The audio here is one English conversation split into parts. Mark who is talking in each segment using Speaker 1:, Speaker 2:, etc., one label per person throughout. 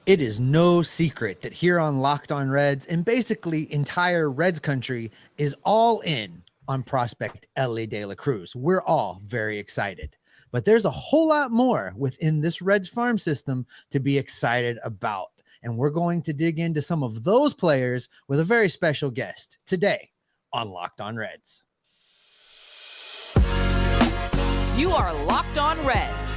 Speaker 1: It is no secret that here on Locked On Reds and basically entire Reds country is all in on prospect Elly De La Cruz. We're all very excited. But there's a whole lot more within this Reds farm system to be excited about. And we're going to dig into some of those players with a very special guest today on Locked On Reds.
Speaker 2: You are Locked On Reds,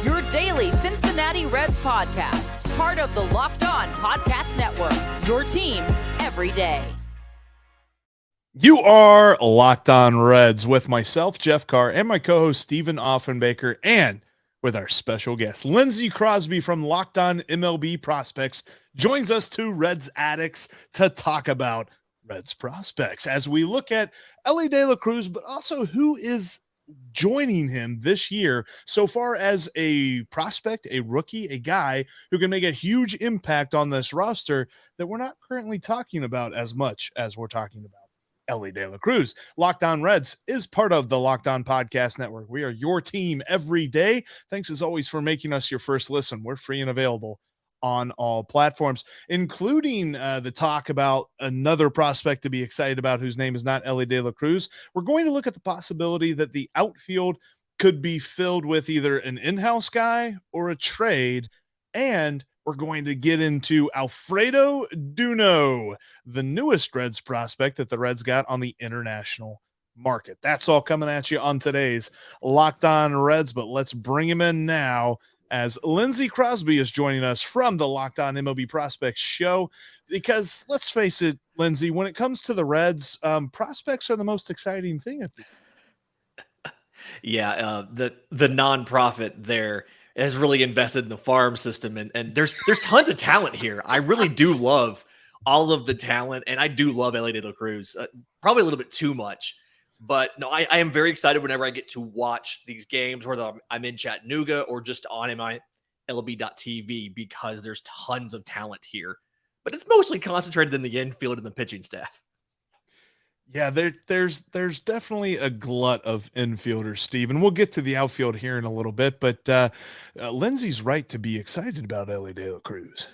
Speaker 2: your daily Cincinnati Reds podcast, part of the Locked On Podcast Network, your team every day.
Speaker 3: You are Locked On Reds with myself, Jeff Carr, and my co-host, Stephen Offenbaker, and with our special guest, Lindsay Crosby from Locked On MLB Prospects, joins us two Reds addicts to talk about Reds prospects as we look at Elly De La Cruz, but also who is joining him this year so far as a prospect, a rookie, a guy who can make a huge impact on this roster that we're not currently talking about as much as we're talking about Elly De La Cruz. Locked On Reds is part of the Locked On Podcast Network. We are your team every day. Thanks as always for making us your first listen. We're free and available on all platforms, including the talk about another prospect to be excited about whose name is not Elly De La Cruz. We're going to look at the possibility that the outfield could be filled with either an in-house guy or a trade, and we're going to get into Alfredo Duno, the newest Reds prospect that the Reds got on the international market. That's all coming at you on today's Locked On Reds, but let's bring him in now as Lindsay Crosby is joining us from the Locked On MLB Prospects show, because let's face it, Lindsay, when it comes to the Reds, prospects are the most exciting thing at this point.
Speaker 4: Yeah, the nonprofit there has really invested in the farm system, and there's tons of talent here. I really do love all of the talent, and I do love Elly De La Cruz, probably a little bit too much. But no, I am very excited whenever I get to watch these games, whether I'm in Chattanooga or just on MLB.TV, because there's tons of talent here. But it's mostly concentrated in the infield and the pitching staff.
Speaker 3: Yeah, there's definitely a glut of infielders, Steve, and we'll get to the outfield here in a little bit. But Lindsay's right to be excited about Elly De La Cruz.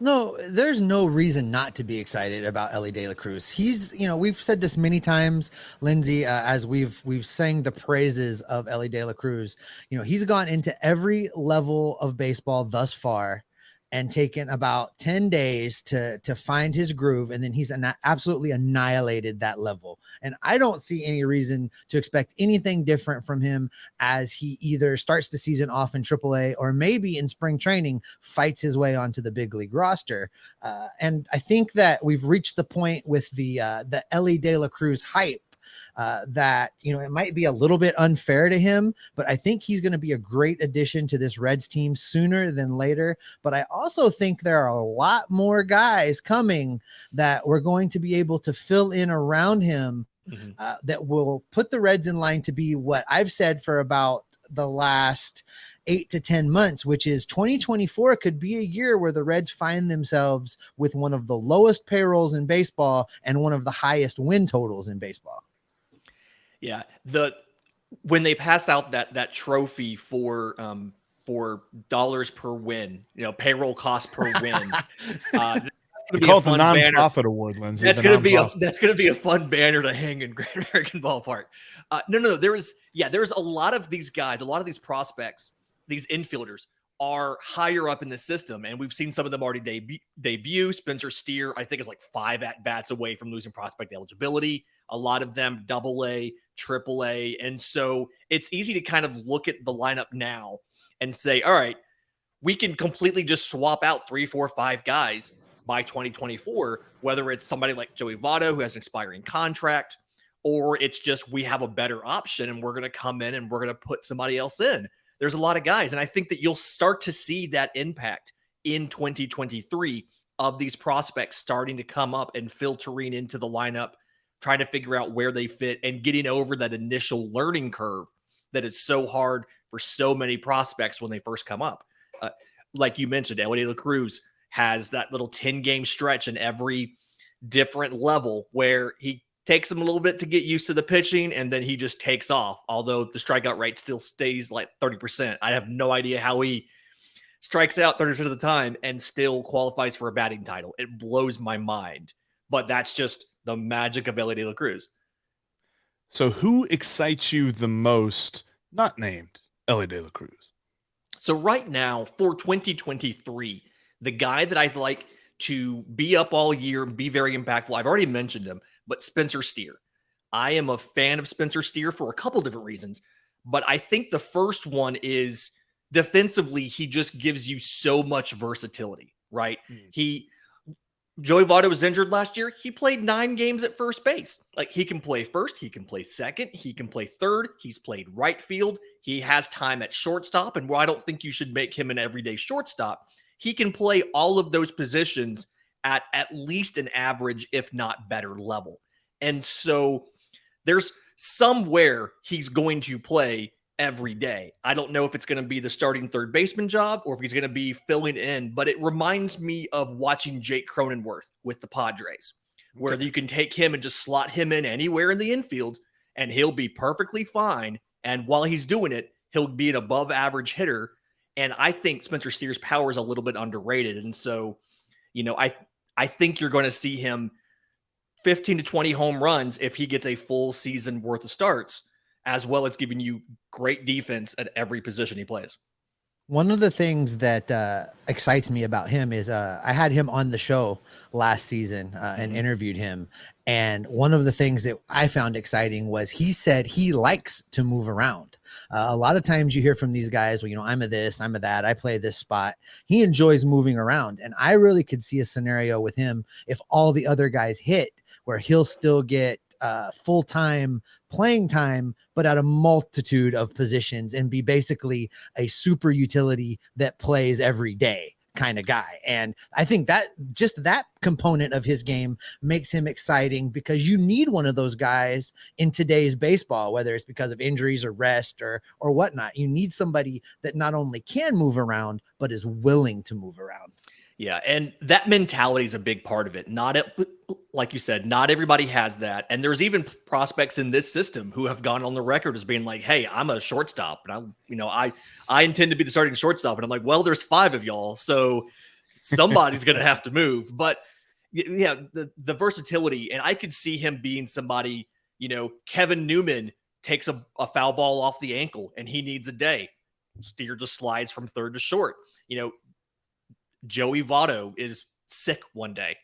Speaker 1: No, there's no reason not to be excited about Elly De La Cruz. He's, we've said this many times, Lindsay, as we've sang the praises of Elly De La Cruz. He's gone into every level of baseball thus far and taken about 10 days to find his groove, and then he's absolutely annihilated that level. And I don't see any reason to expect anything different from him as he either starts the season off in AAA or maybe in spring training fights his way onto the big league roster. And I think that we've reached the point with the Elly De La Cruz hype that, it might be a little bit unfair to him, but I think he's going to be a great addition to this Reds team sooner than later. But I also think there are a lot more guys coming that we're going to be able to fill in around him that will put the Reds in line to be what I've said for about the last 8 to 10 months, which is 2024 could be a year where the Reds find themselves with one of the lowest payrolls in baseball and one of the highest win totals in baseball.
Speaker 4: Yeah, when they pass out that trophy for dollars per win, payroll cost per win.
Speaker 3: We call it the nonprofit award, Lindsay.
Speaker 4: That's going to be a fun banner to hang in Great American Ballpark. No. There's a lot of these guys, a lot of these prospects, these infielders are higher up in the system, and we've seen some of them already debut. Spencer Steer, I think, is like 5 at-bats away from losing prospect eligibility. A lot of them AA, AAA. And so it's easy to kind of look at the lineup now and say, all right, we can completely just swap out 3, 4, 5 guys by 2024, whether it's somebody like Joey Votto who has an expiring contract, or it's just we have a better option and we're going to come in and we're going to put somebody else in. There's a lot of guys. And I think that you'll start to see that impact in 2023 of these prospects starting to come up and filtering into the lineup, trying to figure out where they fit and getting over that initial learning curve that is so hard for so many prospects when they first come up. Like you mentioned, Elly De La Cruz has that little 10-game stretch in every different level where he takes him a little bit to get used to the pitching, and then he just takes off, although the strikeout rate still stays like 30%. I have no idea how he strikes out 30% of the time, and still qualifies for a batting title. It blows my mind. But that's just the magic of Elly De La Cruz.
Speaker 3: So who excites you the most, not named Elly De La Cruz?
Speaker 4: So right now, for 2023, the guy that I'd like to be up all year and be very impactful, I've already mentioned him, but Spencer Steer. I am a fan of Spencer Steer for a couple different reasons, but I think the first one is defensively, he just gives you so much versatility, right? Joey Votto was injured last year. He played 9 games at first base. Like, he can play first, he can play second, he can play third. He's played right field. He has time at shortstop, and while I don't think you should make him an everyday shortstop, he can play all of those positions at least an average, if not better level. And so there's somewhere he's going to play every day. I don't know if it's going to be the starting third baseman job or if he's going to be filling in, but it reminds me of watching Jake Cronenworth with the Padres, where you can take him and just slot him in anywhere in the infield and he'll be perfectly fine. And while he's doing it, he'll be an above average hitter. And I think Spencer Steer's power is a little bit underrated. And so, I think you're going to see him 15 to 20 home runs if he gets a full season worth of starts, as well as giving you great defense at every position he plays.
Speaker 1: One of the things that excites me about him is I had him on the show last season and interviewed him. And one of the things that I found exciting was he said he likes to move around. A lot of times you hear from these guys, well, I'm a this, I'm a that, I play this spot. He enjoys moving around. And I really could see a scenario with him if all the other guys hit where he'll still get full-time playing time, but at a multitude of positions and be basically a super utility that plays every day kind of guy. And I think that just that component of his game makes him exciting because you need one of those guys in today's baseball, whether it's because of injuries or rest or whatnot. You need somebody that not only can move around, but is willing to move around.
Speaker 4: Yeah, and that mentality is a big part of it. Like you said, not everybody has that. And there's even prospects in this system who have gone on the record as being like, hey, I'm a shortstop. And I intend to be the starting shortstop. And I'm like, well, there's 5 of y'all. So somebody's going to have to move. But yeah, the versatility. And I could see him being somebody, Kevin Newman takes a foul ball off the ankle and he needs a day. Steer just slides from third to short. Joey Votto is sick one day.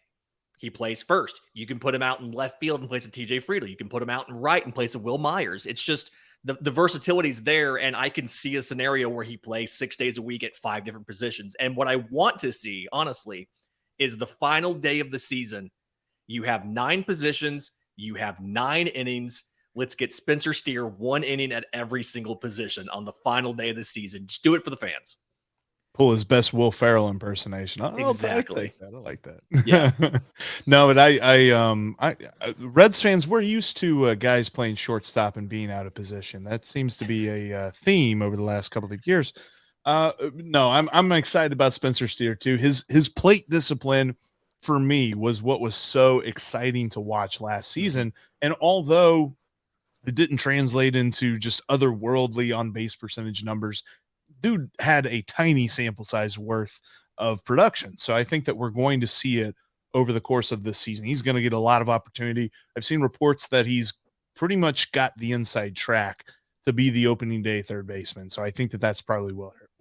Speaker 4: He plays first. You can put him out in left field in place of TJ Friedl. You can put him out in right in place of Will Myers. It's just the versatility is there, and I can see a scenario where he plays 6 days a week at 5 different positions. And what I want to see, honestly, is the final day of the season. You have 9 positions. You have 9 innings. Let's get Spencer Steer 1 inning at every single position on the final day of the season. Just do it for the fans.
Speaker 3: Pull his best Will Ferrell impersonation.
Speaker 4: Exactly.
Speaker 3: I like that.
Speaker 4: Yeah.
Speaker 3: No, but I Reds fans, we're used to guys playing shortstop and being out of position. That seems to be a theme over the last couple of years. No, I'm excited about Spencer Steer too. His plate discipline for me was what was so exciting to watch last season. And although it didn't translate into just otherworldly on base percentage numbers, dude had a tiny sample size worth of production. So I think that we're going to see it over the course of this season. He's going to get a lot of opportunity. I've seen reports that he's pretty much got the inside track to be the opening day third baseman. So I think that that's probably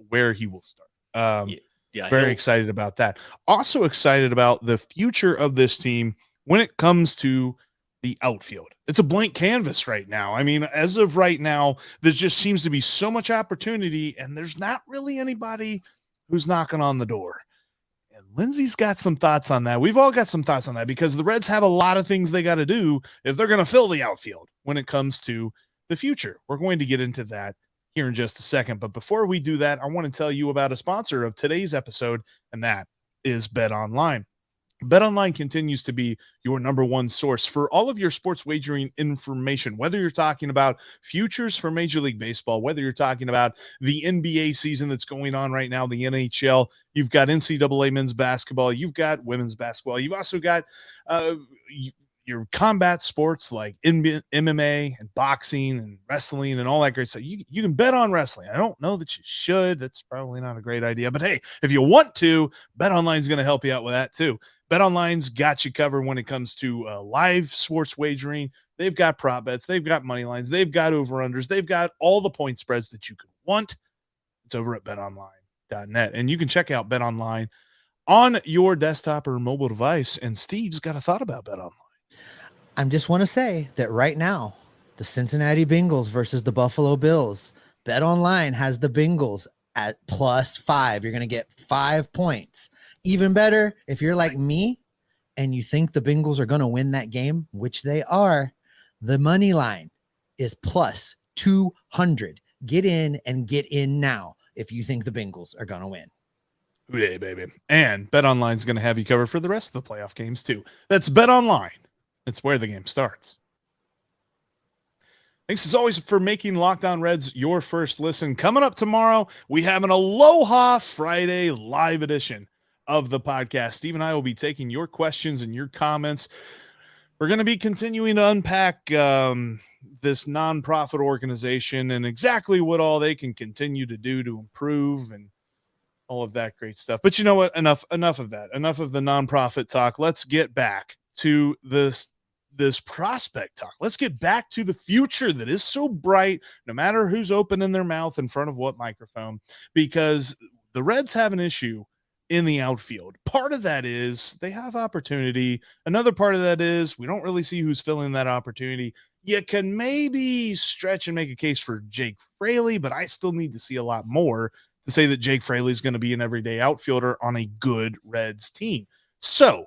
Speaker 3: where he will start. Very excited about that. Also excited about the future of this team when it comes to the outfield. It's a blank canvas right now. I mean, as of right now, there just seems to be so much opportunity and there's not really anybody who's knocking on the door. And Lindsay's got some thoughts on that. We've all got some thoughts on that because the Reds have a lot of things they got to do if they're going to fill the outfield when it comes to the future. We're going to get into that here in just a second. But before we do that, I want to tell you about a sponsor of today's episode, and that is BetOnline. BetOnline continues to be your number one source for all of your sports wagering information, whether you're talking about futures for Major League Baseball, whether you're talking about the NBA season that's going on right now, the NHL, you've got NCAA men's basketball, you've got women's basketball, you've also got your combat sports like MMA and boxing and wrestling and all that great stuff. You can bet on wrestling. I don't know that you should. That's probably not a great idea. But hey, if you want to, BetOnline is going to help you out with that too. BetOnline's got you covered when it comes to live sports wagering. They've got prop bets. They've got money lines. They've got over-unders. They've got all the point spreads that you could want. It's over at betonline.net. And you can check out BetOnline on your desktop or mobile device. And Steve's got a thought about BetOnline.
Speaker 1: I just want to say that right now, the Cincinnati Bengals versus the Buffalo Bills, BetOnline has the Bengals at +5. You're going to get 5 points. Even better, if you're like me and you think the Bengals are going to win that game, which they are, the money line is +200. Get in and get in now if you think the Bengals are going to win.
Speaker 3: Yeah, baby. And BetOnline is going to have you covered for the rest of the playoff games too. That's BetOnline. It's where the game starts. Thanks as always for making Locked On Reds your first listen. Coming up tomorrow, we have an Aloha Friday live edition of the podcast. Steve and I will be taking your questions and your comments. We're going to be continuing to unpack this nonprofit organization and exactly what all they can continue to do to improve and all of that great stuff. But you know what? Enough of that. Enough of the nonprofit talk. Let's get back to this prospect talk. Let's get back to the future that is so bright, no matter who's opening their mouth in front of what microphone, because the Reds have an issue in the outfield. Part of that is they have opportunity. Another part of that is we don't really see who's filling that opportunity. You can maybe stretch and make a case for Jake Fraley, but I still need to see a lot more to say that Jake Fraley is going to be an everyday outfielder on a good Reds team. So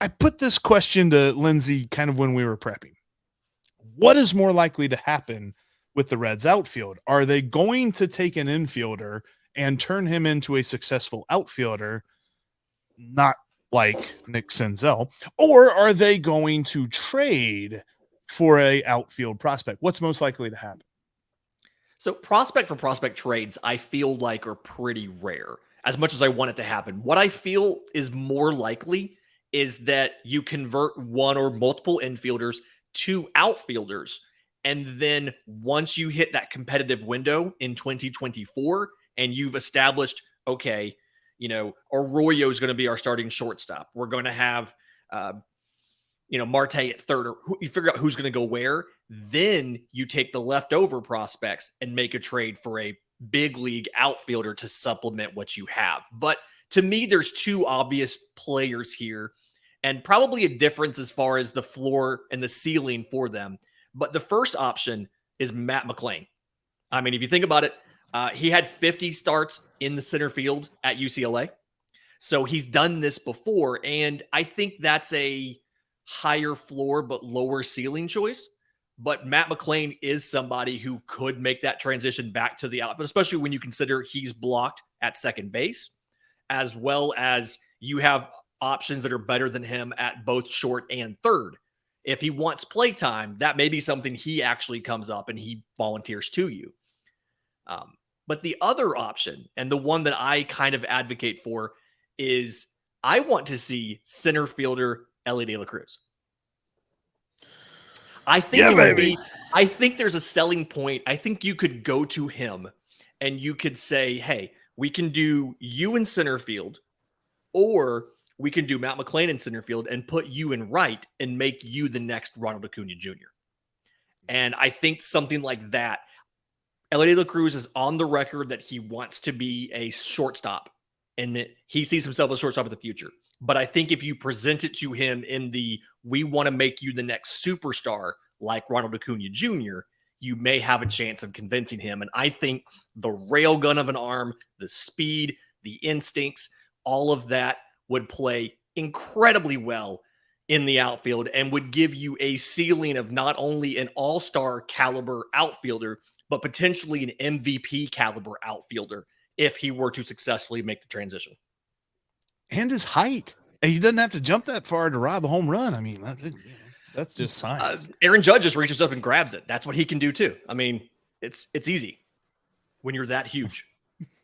Speaker 3: I put this question to Lindsay kind of when we were prepping. What is more likely to happen with the Reds outfield? Are they going to take an infielder and turn him into a successful outfielder, not like Nick Senzel, or are they going to trade for a outfield prospect? What's most likely to happen?
Speaker 4: So prospect for prospect trades, I feel like are pretty rare, as much as I want it to happen. What I feel is more likely is that you convert one or multiple infielders to outfielders. And then once you hit that competitive window in 2024 and you've established, okay, Arroyo is going to be our starting shortstop. We're going to have, Marte at third, or you figure out who's going to go where. Then you take the leftover prospects and make a trade for a big league outfielder to supplement what you have. But to me, there's two obvious players here and probably a difference as far as the floor and the ceiling for them. But the first option is Matt McLain. I mean, if you think about it, he had 50 starts in the center field at UCLA. So he's done this before. And I think that's a higher floor but lower ceiling choice. But Matt McLain is somebody who could make that transition back to the outfield, especially when you consider he's blocked at second base, as well as you have options that are better than him at both short and third. If he wants play time, that may be something he actually comes up and he volunteers to you. But the other option, and the one that I kind of advocate for, is I want to see center fielder Elly De La Cruz. I think there's a selling point. I think you could go to him and you could say, hey, we can do you in center field, or we can do Matt McLain in center field and put you in right and make you the next Ronald Acuna Jr. And I think something like that. Elly De La Cruz is on the record that he wants to be a shortstop and he sees himself as a shortstop of the future. But I think if you present it to him in the, we want to make you the next superstar like Ronald Acuna Jr., you may have a chance of convincing him. And I think the railgun of an arm, the speed, the instincts, all of that would play incredibly well in the outfield and would give you a ceiling of not only an all-star caliber outfielder, but potentially an MVP caliber outfielder if he were to successfully make the transition.
Speaker 3: And his height. And he doesn't have to jump that far to rob a home run. I mean, that's just science.
Speaker 4: Aaron Judge just reaches up and grabs it. That's what he can do too. I mean, it's easy when you're that huge.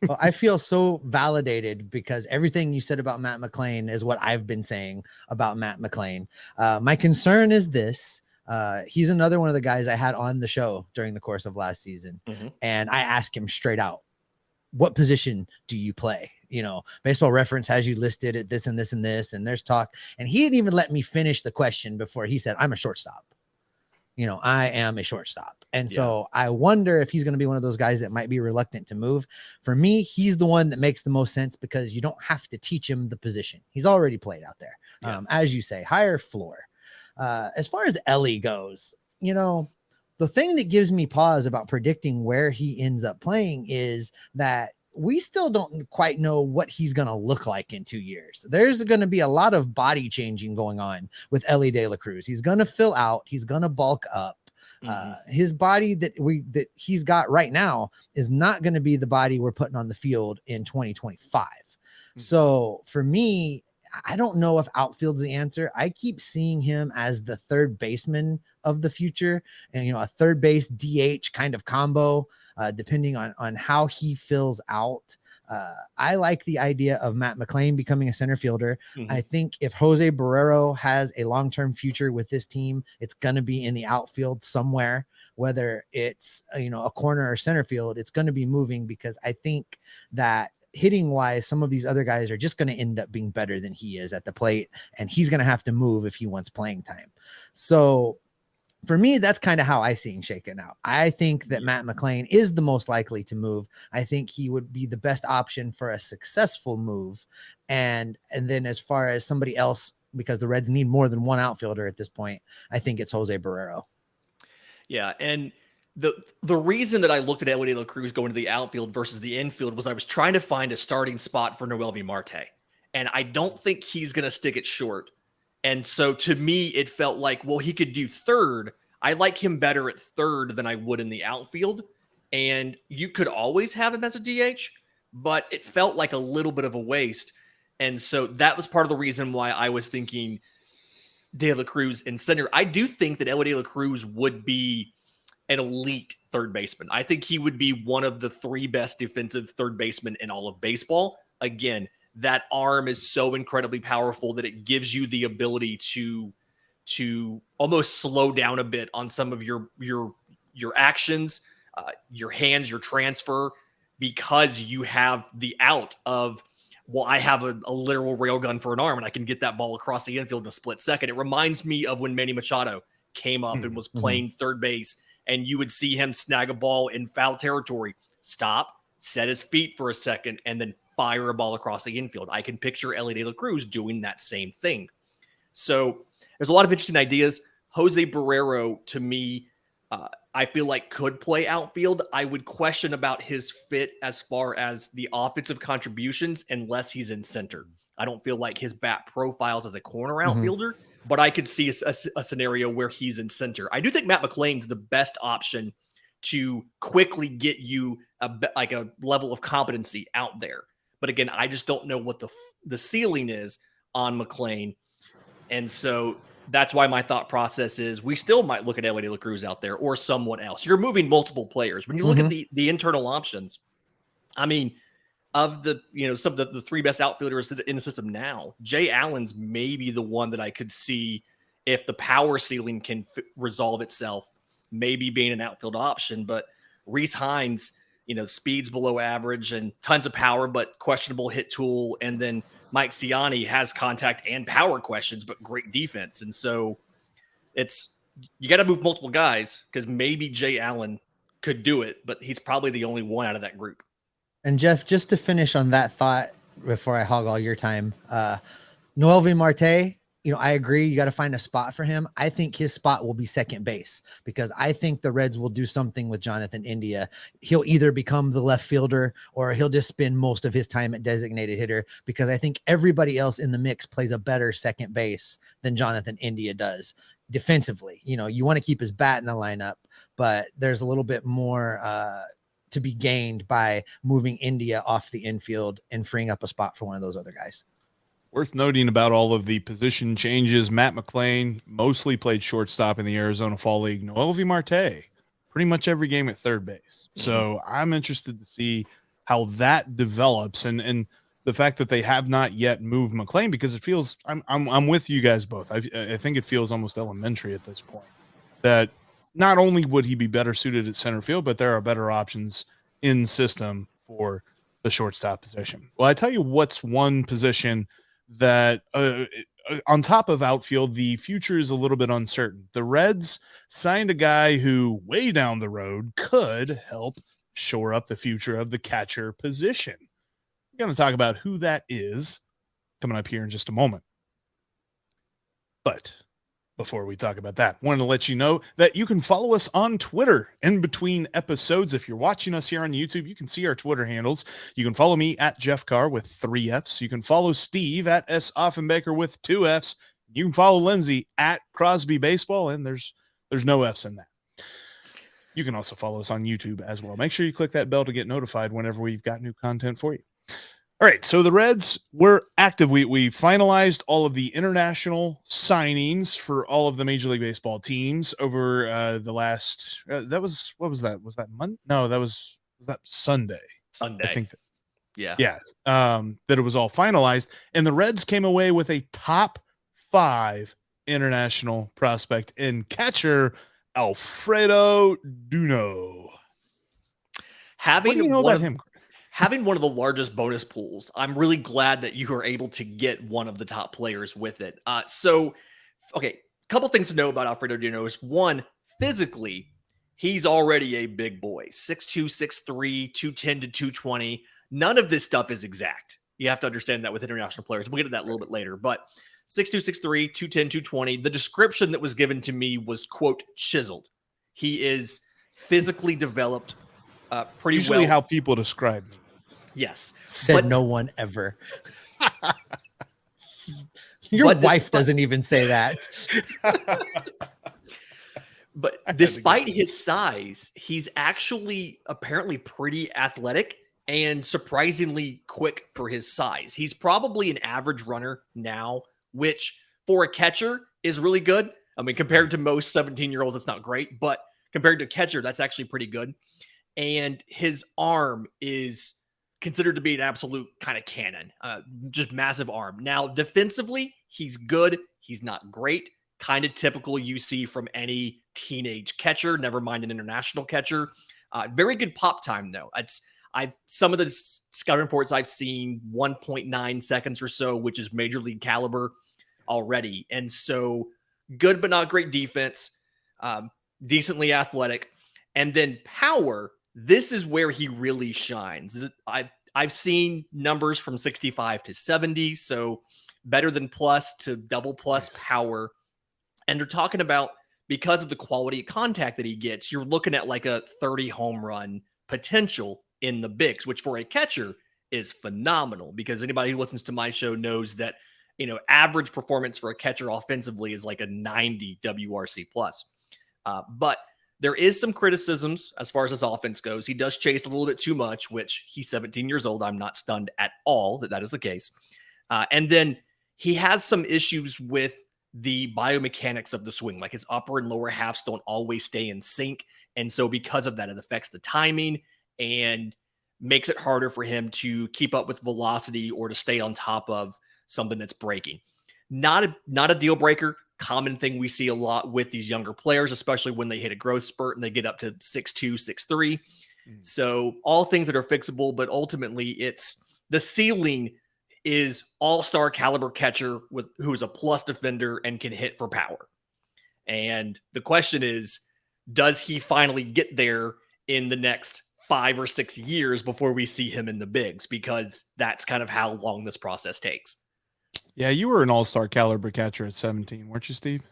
Speaker 1: Well, I feel so validated because everything you said about Matt McLain is what I've been saying about Matt McLain. My concern is this. He's another one of the guys I had on the show during the course of last season. And I asked him straight out, what position do you play? Baseball Reference has you listed at this and this and this, and there's talk. And he didn't even let me finish the question before he said, I'm a shortstop. I am a shortstop. And so I wonder if he's going to be one of those guys that might be reluctant to move. For me, he's the one that makes the most sense because you don't have to teach him the position. He's already played out there. As you say, higher floor. As far as Elly goes, the thing that gives me pause about predicting where he ends up playing is that we still don't quite know what he's going to look like in 2 years. There's going to be a lot of body changing going on with Elly De La Cruz. He's going to fill out. He's going to bulk up. His body that he's got right now is not going to be the body we're putting on the field in 2025. So for me, I don't know if outfield's the answer. I keep seeing him as the third baseman of the future and, a third base DH kind of combo. Depending on how he fills out. I like the idea of Matt McLain becoming a center fielder. I think if Jose Barrero has a long-term future with this team, it's going to be in the outfield somewhere, whether it's, a corner or center field, it's going to be moving because I think that hitting wise, some of these other guys are just going to end up being better than he is at the plate. And he's going to have to move if he wants playing time. So for me, that's kind of how I see him shaken out. I think that Matt McLain is the most likely to move. I think he would be the best option for a successful move. And then as far as somebody else, because the Reds need more than one outfielder at this point, I think it's Jose Barrero.
Speaker 4: Yeah. And the reason that I looked at Elly De La Cruz going to the outfield versus the infield was I was trying to find a starting spot for Noelvi Marte. And I don't think he's going to stick it short. And so to me, it felt like, well, he could do third. I like him better at third than I would in the outfield. And you could always have him as a DH, but it felt like a little bit of a waste. And so that was part of the reason why I was thinking De La Cruz in center. I do think that Elly De La Cruz would be an elite third baseman. I think he would be one of the three best defensive third basemen in all of baseball. Again, that arm is so incredibly powerful that it gives you the ability to almost slow down a bit on some of your actions, your hands, your transfer, because you have the out of, well, I have a literal railgun for an arm and I can get that ball across the infield in a split second. It reminds me of when Manny Machado came up and was playing third base, and you would see him snag a ball in foul territory, stop, set his feet for a second, and then fire a ball across the infield. I can picture Elly De La Cruz doing that same thing. So there's a lot of interesting ideas. Jose Barrero, to me, I feel like could play outfield. I would question about his fit as far as the offensive contributions unless he's in center. I don't feel like his bat profiles as a corner outfielder, but I could see a scenario where he's in center. I do think Matt McLain's the best option to quickly get you a level of competency out there. But again, I just don't know what the ceiling is on McLain. And so that's why my thought process is we still might look at Elly De La Cruz out there or someone else. You're moving multiple players. When you look at the internal options, I mean, of the, some of the three best outfielders in the system now, Jay Allen's maybe the one that I could see if the power ceiling can resolve itself, maybe being an outfield option. But Reese Hines, speed's below average and tons of power, but questionable hit tool. And then Mike Ciani has contact and power questions, but great defense. And so you got to move multiple guys because maybe Jay Allen could do it, but he's probably the only one out of that group.
Speaker 1: And Jeff, just to finish on that thought before I hog all your time, Noelvi Marte, I agree. You got to find a spot for him. I think his spot will be second base because I think the Reds will do something with Jonathan India. He'll either become the left fielder or he'll just spend most of his time at designated hitter because I think everybody else in the mix plays a better second base than Jonathan India does defensively. You want to keep his bat in the lineup, but there's a little bit more to be gained by moving India off the infield and freeing up a spot for one of those other guys.
Speaker 3: Worth noting about all of the position changes, Matt McLain mostly played shortstop in the Arizona Fall League. Noelvi Marte, pretty much every game at third base. So I'm interested to see how that develops, and the fact that they have not yet moved McLain, because it feels I'm with you guys both. I think it feels almost elementary at this point that not only would he be better suited at center field, but there are better options in system for the shortstop position. Well, I tell you what's one position that on top of outfield, the future is a little bit uncertain. The Reds signed a guy who way down the road could help shore up the future of the catcher position. We're going to talk about who that is coming up here in just a moment. But before we talk about that, wanted to let you know that you can follow us on Twitter in between episodes. If you're watching us here on YouTube, you can see our Twitter handles. You can follow me at Jeff Carr with 3 Fs. You can follow Steve at S. Offenbaker with 2 Fs. You can follow Lindsay at Crosby Baseball, and there's no Fs in that. You can also follow us on YouTube as well. Make sure you click that bell to get notified whenever we've got new content for you. All right, so the Reds were active. We finalized all of the international signings for all of the Major League Baseball teams over the last. That was, what was that? Was that Monday? No, was that Sunday.
Speaker 4: Sunday.
Speaker 3: I think.
Speaker 4: Yeah.
Speaker 3: That it was all finalized, and the Reds came away with a top 5 international prospect in catcher Alfredo Duno. What do you know about him?
Speaker 4: Having one of the largest bonus pools, I'm really glad that you were able to get one of the top players with it. A couple things to know about Alfredo Duno is, one, physically, he's already a big boy. 6'2", 6'3", 210 to 220. None of this stuff is exact. You have to understand that with international players. We'll get to that a little bit later. But 6'2", 6'3", 210, 220. The description that was given to me was, quote, chiseled. He is physically developed pretty
Speaker 3: Usually
Speaker 4: well.
Speaker 3: How people describe me.
Speaker 4: Yes.
Speaker 1: Said no one ever. Your wife doesn't even say that.
Speaker 4: But despite his size, he's actually apparently pretty athletic and surprisingly quick for his size. He's probably an average runner now, which for a catcher is really good. I mean, compared to most 17-year-olds, it's not great, but compared to a catcher, that's actually pretty good. And his arm is considered to be an absolute kind of cannon, just massive arm. Now, defensively, he's good. He's not great. Kind of typical you see from any teenage catcher, never mind an international catcher. Very good pop time, though. Some of the scouting reports I've seen, 1.9 seconds or so, which is major league caliber already. And so good but not great defense, decently athletic. And then power, this is where he really shines. I've seen numbers from 65 to 70, so better than plus to double plus power. And they're talking about, because of the quality of contact that he gets, you're looking at like a 30 home run potential in the bigs, which for a catcher is phenomenal, because anybody who listens to my show knows that, average performance for a catcher offensively is like a 90 WRC plus. But there is some criticisms as far as his offense goes. He does chase a little bit too much, which he's 17 years old. I'm not stunned at all that is the case. And then he has some issues with the biomechanics of the swing, like his upper and lower halves don't always stay in sync. And so because of that, it affects the timing and makes it harder for him to keep up with velocity or to stay on top of something that's breaking. Not a deal breaker. Common thing we see a lot with these younger players, especially when they hit a growth spurt and they get up to 6'2", 6'3". So all things that are fixable, but ultimately it's the ceiling is all-star caliber catcher who is a plus defender and can hit for power. And the question is, does he finally get there in the next 5 or 6 years before we see him in the bigs? Because that's kind of how long this process takes.
Speaker 3: Yeah, you were an all-star caliber catcher at 17, weren't you, Steve?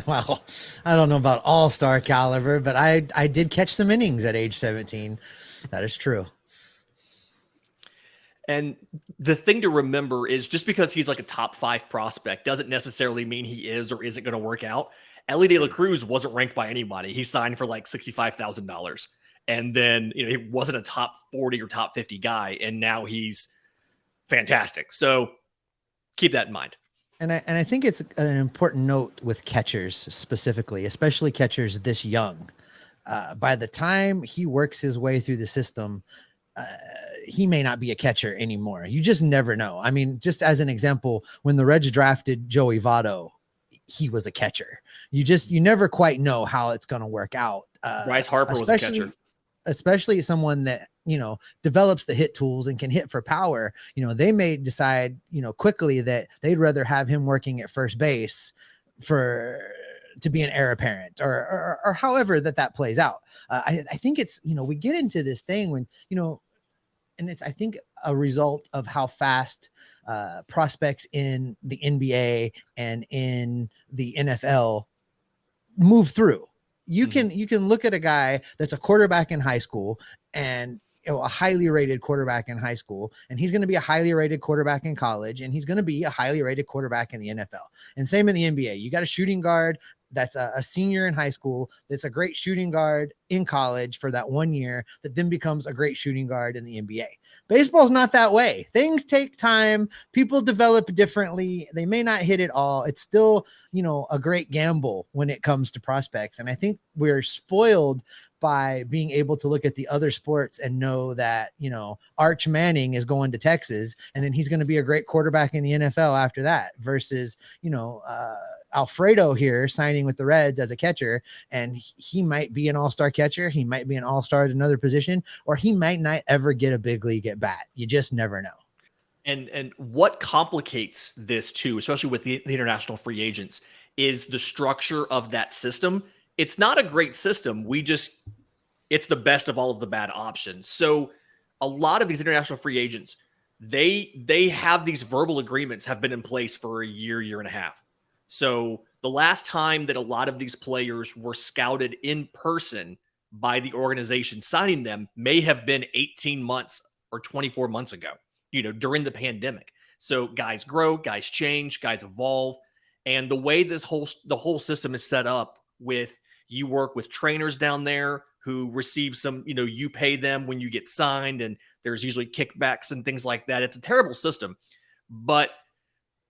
Speaker 1: Well, I don't know about all-star caliber, but I did catch some innings at age 17. That is true.
Speaker 4: And the thing to remember is, just because he's like a top 5 prospect doesn't necessarily mean he is or isn't going to work out. Elly De La Cruz wasn't ranked by anybody. He signed for like $65,000. And then, he wasn't a top 40 or top 50 guy. And now he's fantastic. So keep that in mind.
Speaker 1: And I think it's an important note with catchers specifically, especially catchers this young. By the time he works his way through the system, he may not be a catcher anymore. You just never know. I mean, just as an example, when the Reds drafted Joey Votto, he was a catcher. You never quite know how it's going to work out.
Speaker 4: Bryce Harper was a catcher.
Speaker 1: Especially someone that, develops the hit tools and can hit for power. They may decide, quickly that they'd rather have him working at first base to be an heir apparent or however that plays out. I think it's, we get into this thing when, and it's, I think, a result of how fast prospects in the NBA and in the NFL move through. You can look at a guy that's a quarterback in high school and a highly rated quarterback in high school, and he's going to be a highly rated quarterback in college, and he's going to be a highly rated quarterback in the NFL. And same in the NBA. You got a shooting guard that's a senior in high school that's a great shooting guard in college for that 1 year that then becomes a great shooting guard in the NBA. Baseball's not that way. Things take time. People develop differently. They may not hit it all. It's still, a great gamble when it comes to prospects. And I think we're spoiled by being able to look at the other sports and know that, Arch Manning is going to Texas and then he's going to be a great quarterback in the NFL after that versus, Alfredo here signing with the Reds as a catcher, and he might be an all-star catcher. He might be an all-star at another position, or he might not ever get a big league at bat. You just never know.
Speaker 4: And what complicates this too, especially with the international free agents, is the structure of that system. It's not a great system. It's the best of all of the bad options. So a lot of these international free agents, they have these verbal agreements have been in place for a year and a half. So the last time that a lot of these players were scouted in person by the organization signing them may have been 18 months or 24 months ago, during the pandemic. So guys grow, guys change, guys evolve. And the way the whole system is set up with, you work with trainers down there who receive some, you pay them when you get signed, and there's usually kickbacks and things like that. It's a terrible system, but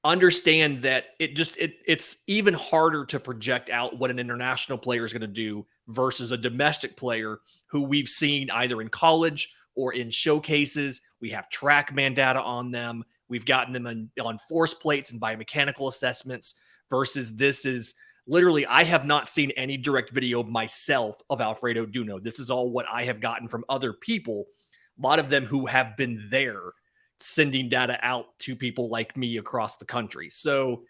Speaker 4: understand that it's even harder to project out what an international player is going to do versus a domestic player who we've seen either in college or in showcases. We have TrackMan data on them. We've gotten them on force plates and biomechanical assessments versus this is literally, I have not seen any direct video myself of Alfredo Duno. This is all what I have gotten from other people, a lot of them who have been there, sending data out to people like me across the country. So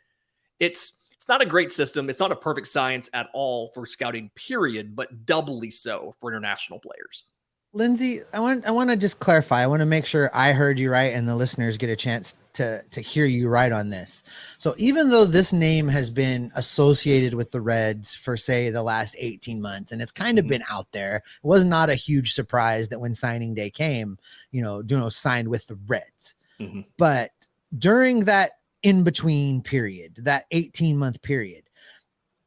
Speaker 4: it's not a great system. It's not a perfect science at all for scouting, period, but doubly so for international players.
Speaker 1: Lindsay, I want to just clarify. I want to make sure I heard you right and the listeners get a chance to hear you right on this. So even though this name has been associated with the Reds for, say, the last 18 months, and it's kind of been out there, it was not a huge surprise that when signing day came, Duno signed with the Reds. Mm-hmm. But during that in-between period, that 18-month period,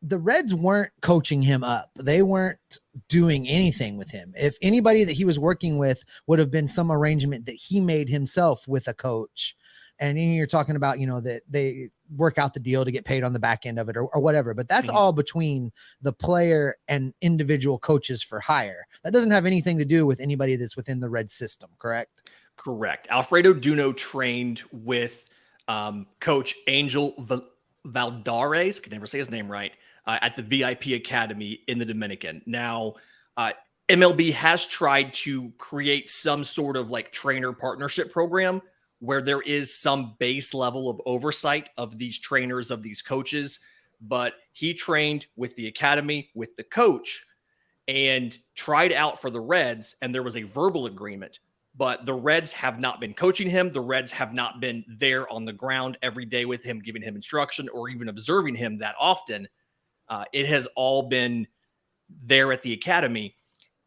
Speaker 1: the Reds weren't coaching him up. They weren't doing anything with him. If anybody that he was working with would have been some arrangement that he made himself with a coach. And you're talking about, that they work out the deal to get paid on the back end of it or whatever. But that's all between the player and individual coaches for hire. That doesn't have anything to do with anybody that's within the Red system, correct?
Speaker 4: Correct. Alfredo Duno trained with Coach Angel Valdares, I can never say his name right, at the VIP Academy in the Dominican. Now, MLB has tried to create some sort of like trainer partnership program where there is some base level of oversight of these trainers, of these coaches, but he trained with the academy, with the coach, and tried out for the Reds, and there was a verbal agreement, but the Reds have not been coaching him. The Reds have not been there on the ground every day with him, giving him instruction or even observing him that often. It has all been there at the academy.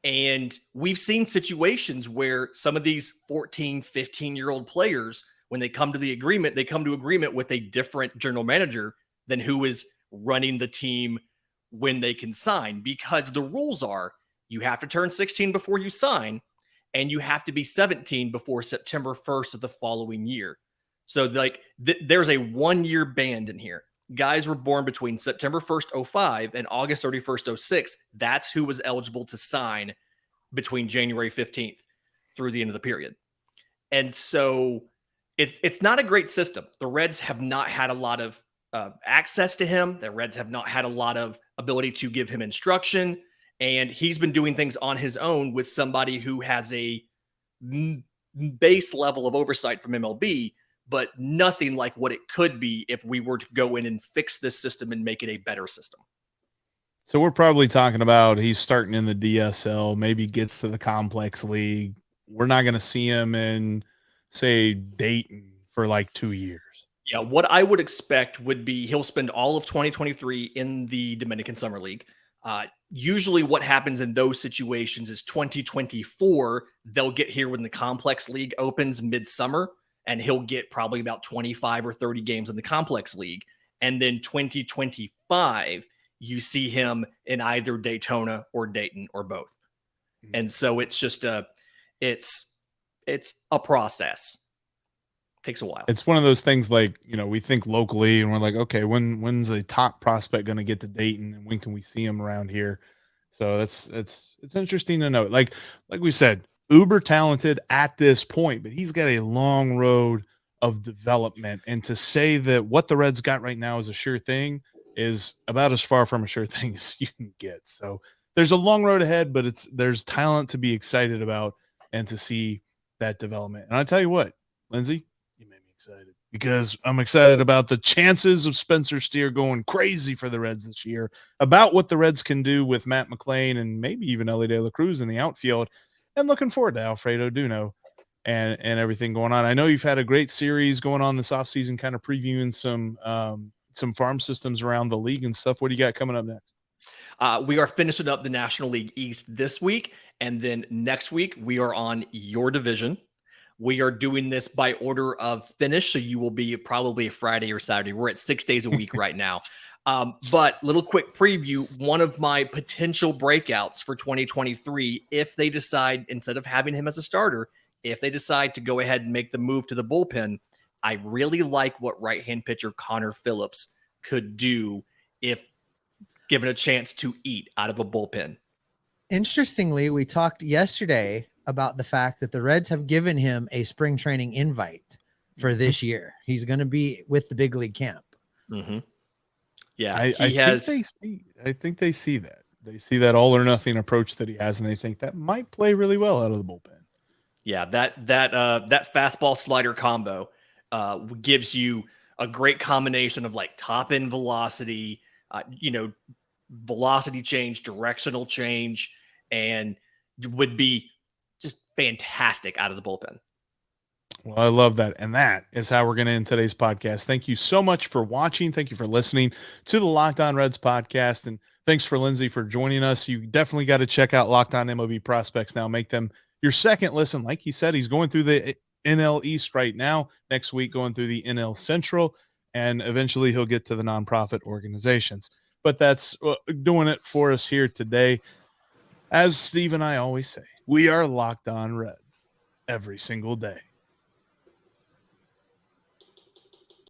Speaker 4: And we've seen situations where some of these 14, 15-year-old players, when they come to agreement with a different general manager than who is running the team when they can sign, because the rules are you have to turn 16 before you sign, and you have to be 17 before September 1st of the following year. So there's a 1-year band in here. Guys were born between September 1st, 05 and August 31st, 06. That's who was eligible to sign between January 15th. through the end of the period. And so it's not a great system. The Reds have not had a lot of access to him. The Reds have not had a lot of ability to give him instruction. And he's been doing things on his own with somebody who has a base level of oversight from MLB, but nothing like what it could be if we were to go in and fix this system and make it a better system.
Speaker 3: So we're probably talking about he's starting in the DSL, maybe gets to the complex league. We're not going to see him in, say, Dayton for like 2 years.
Speaker 4: Yeah, what I would expect would be he'll spend all of 2023 in the Dominican Summer League. Usually what happens in those situations is 2024, they'll get here when the complex league opens midsummer, and he'll get probably about 25 or 30 games in the complex league. And then 2025, you see him in either Daytona or Dayton or both. And so it's just it's a process. Takes a while.
Speaker 3: It's one of those things like, we think locally and we're like, okay, when's a top prospect going to get to Dayton and when can we see him around here? So it's interesting to note. Like we said, uber talented at this point, but he's got a long road of development. And to say that what the Reds got right now is a sure thing is about as far from a sure thing as you can get. So there's a long road ahead, but there's talent to be excited about and to see that development. And I'll tell you what, Lindsay, you made me excited because I'm excited about the chances of Spencer Steer going crazy for the Reds this year, about what the Reds can do with Matt McLain and maybe even Elly De La Cruz in the outfield, and looking forward to Alfredo Duno and everything going on. I know you've had a great series going on this offseason, kind of previewing some farm systems around the league and stuff. What do you got coming up next?
Speaker 4: We are finishing up the National League East this week, and then next week we are on your division. We are doing this by order of finish, so you will be probably a Friday or Saturday. We're at 6 days a week right now. But little quick preview, one of my potential breakouts for 2023, if they decide, instead of having him as a starter, if they decide to go ahead and make the move to the bullpen, I really like what right-hand pitcher Connor Phillips could do if given a chance to eat out of a bullpen.
Speaker 1: Interestingly, we talked yesterday about the fact that the Reds have given him a spring training invite for this year. He's going to be with the big league camp.
Speaker 4: Mm-hmm. Yeah,
Speaker 3: I think they see that. They see that all or nothing approach that he has, and they think that might play really well out of the bullpen.
Speaker 4: Yeah, that fastball slider combo gives you a great combination of like top end velocity, velocity change, directional change, and would be just fantastic out of the bullpen.
Speaker 3: Well, I love that. And that is how we're going to end today's podcast. Thank you so much for watching. Thank you for listening to the Locked On Reds podcast. And thanks for Lindsay for joining us. You definitely got to check out Locked On MLB Prospects now. Make them your second listen. Like he said, he's going through the NL East right now. Next week, going through the NL Central. And eventually he'll get to the nonprofit organizations. But that's doing it for us here today. As Steve and I always say, we are Locked On Reds every single day.